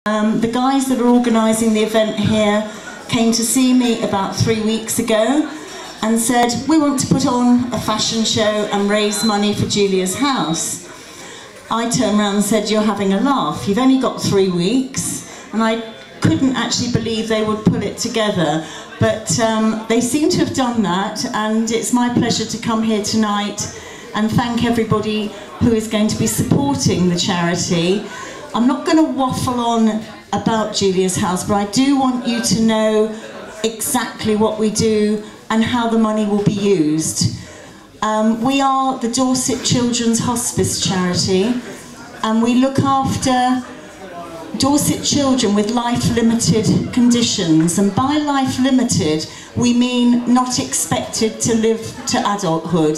The guys that are organising the event here came to see me about 3 weeks ago and said, we want to put on a fashion show and raise money for Julia's house. I turned around and said, you're having a laugh, you've only got 3 weeks. And I couldn't actually believe they would pull it together, but they seem to have done that, and it's my pleasure to come here tonight and thank everybody who is going to be supporting the charity. I'm not going to waffle on about Julia's house, but I do want you to know exactly what we do and how the money will be used. We are the Dorset Children's Hospice charity, and we look after Dorset children with life-limited conditions, and by life-limited we mean not expected to live to adulthood.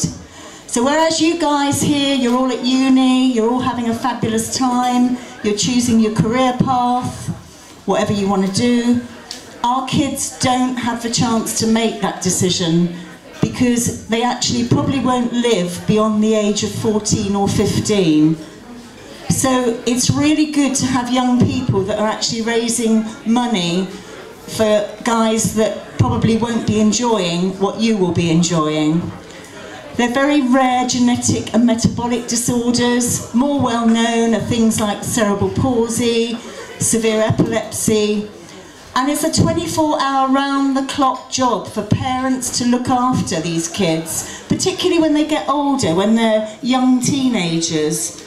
So whereas you guys here, you're all at uni, you're all having a fabulous time, you're choosing your career path, whatever you want to do, our kids don't have the chance to make that decision because they actually probably won't live beyond the age of 14 or 15. So it's really good to have young people that are actually raising money for guys that probably won't be enjoying what you will be enjoying. They're very rare genetic and metabolic disorders. More well known are things like cerebral palsy, severe epilepsy, and it's a 24-hour round-the-clock job for parents to look after these kids, particularly when they get older, when they're young teenagers.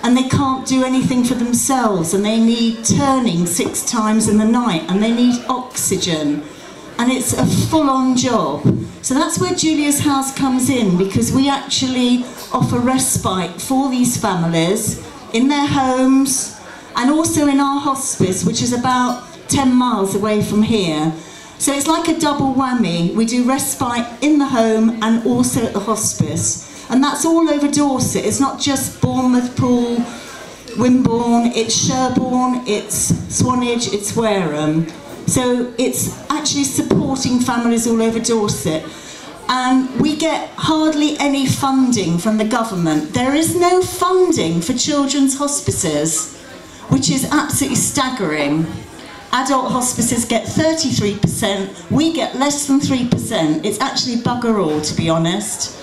And they can't do anything for themselves, and they need turning 6 times in the night, and they need oxygen, and it's a full-on job. So that's where Julia's house comes in, because we actually offer respite for these families in their homes and also in our hospice, which is about 10 miles away from here. So it's like a double whammy. We do respite in the home and also at the hospice. And that's all over Dorset. It's not just Bournemouth, Poole, Wimborne, it's Sherborne, it's Swanage, it's Wareham. So it's actually supporting families all over Dorset. And we get hardly any funding from the government. There is no funding for children's hospices, which is absolutely staggering. Adult hospices get 33%, we get less than 3%. It's actually bugger all, to be honest.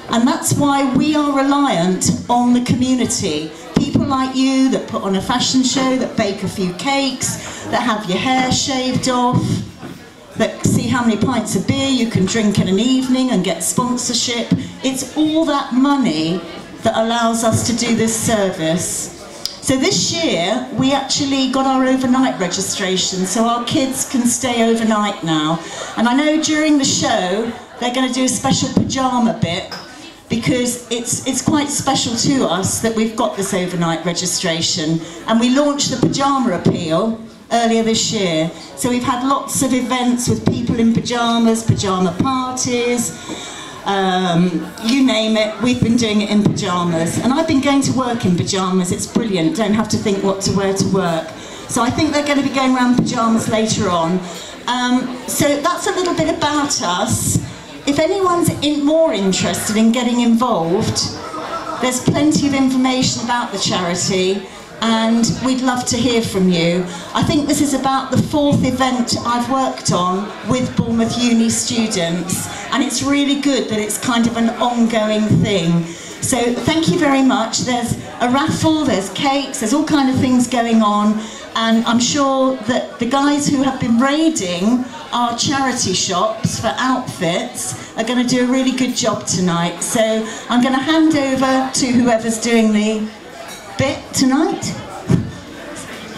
And that's why we are reliant on the community. People like you that put on a fashion show, that bake a few cakes, that have your hair shaved off, that see how many pints of beer you can drink in an evening and get sponsorship. It's all that money that allows us to do this service. So this year, we actually got our overnight registration, so our kids can stay overnight now. And I know during the show, they're going to do a special pyjama bit, because it's quite special to us that we've got this overnight registration. And we launched the pyjama appeal earlier this year. So we've had lots of events with people in pyjamas, pyjama parties, you name it, we've been doing it in pyjamas. And I've been going to work in pyjamas, it's brilliant, don't have to think what to wear to work. So I think they're going to be going around pyjamas later on. So that's a little bit about us. If anyone's more interested in getting involved, there's plenty of information about the charity, and we'd love to hear from you. I think this is about the 4th event I've worked on with Bournemouth Uni students, and it's really good that it's kind of an ongoing thing. So thank you very much. There's a raffle, there's cakes, there's all kind of things going on, and I'm sure that the guys who have been raiding our charity shops for outfits are going to do a really good job tonight. So I'm going to hand over to whoever's doing the bit tonight.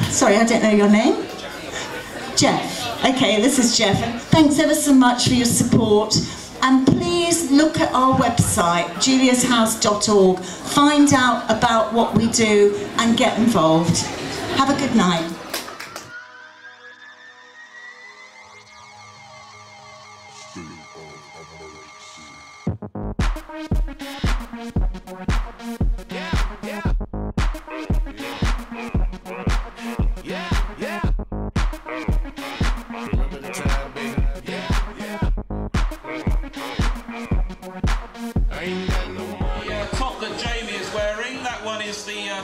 Sorry, I don't know your name. Jeff. Okay, this is Jeff. Thanks ever so much for your support. And please look at our website, juliashouse.org. Find out about what we do and get involved. Have a good night.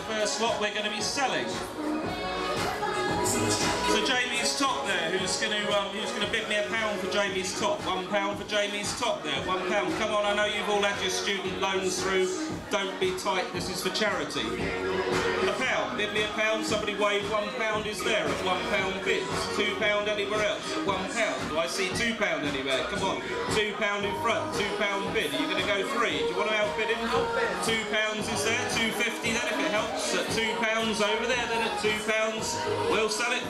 First lot we're going to be selling. Jamie's top there, who's going to bid me £1 for Jamie's top. £1 for Jamie's top there. £1. Come on, I know you've all had your student loans through. Don't be tight. This is for charity. £1. Bid me £1. Somebody wave £1 is there at £1 bids. £2 anywhere else at £1. Do I see £2 anywhere? Come on. £2 in front. £2 bid. Are you going to go 3? Do you want to outbid him? £2 is there. £2.50 then if it helps. At £2 over there. Then at £2 we'll sell it.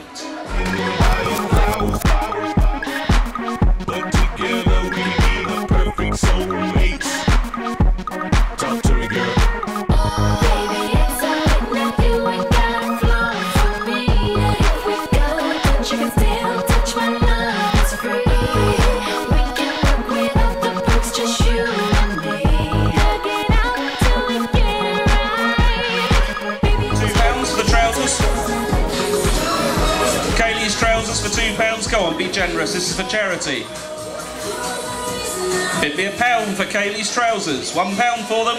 But together we be the perfect soulmates. Talk to me, girl. Baby, it's alright now, you ain't gotta flow for me. If we go, but you can still touch my love, it's free. We can work without the perks, just you and me. Hug it out till we get it right. Baby, £2 for the trousers. Kaylee's trousers for £2. Go on, be generous. This is for charity. It'd be £1 for Kaylee's trousers. £1 for them.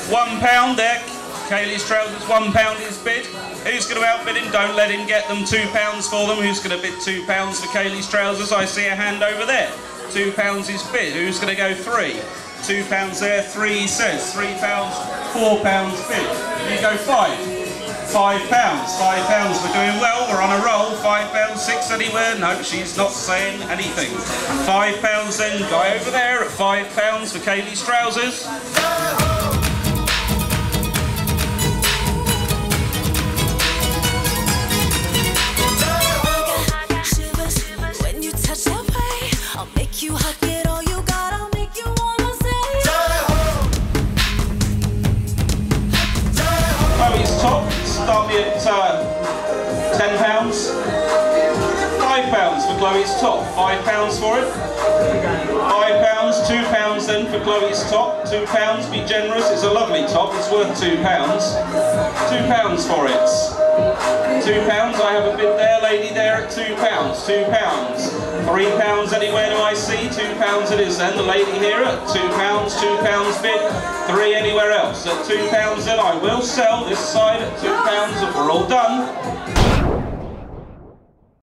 £1 there. Kaylee's trousers. £1 is bid. Who's going to outbid him? Don't let him get them. £2 for them. Who's going to bid £2 for Kaylee's trousers? I see a hand over there. £2 is bid. Who's going to go 3? £2 there. 3 he says. £3. £4 bid. You go 5. £5. £5. We're doing well. We're on a roll. £5. 6 anywhere? No, she's not saying anything. £5 then. Guy over there at £5 for Kaylee's trousers. shivers when you touch that way. I'll make you hug it all you got. I'll make you wanna say. Chloe's top. Start me at £10. £5 for Chloe's top. £5 for it. £5. £2 then for Chloe's top. £2. Be generous. It's a lovely top. It's worth £2. £2 for it. £2. I have a bid there. Lady there at £2. £2. £3 anywhere do I see? £2 it is then. The lady here at £2. £2 bid. 3 anywhere else. At £2 then I will sell this side at £2 if we're all done.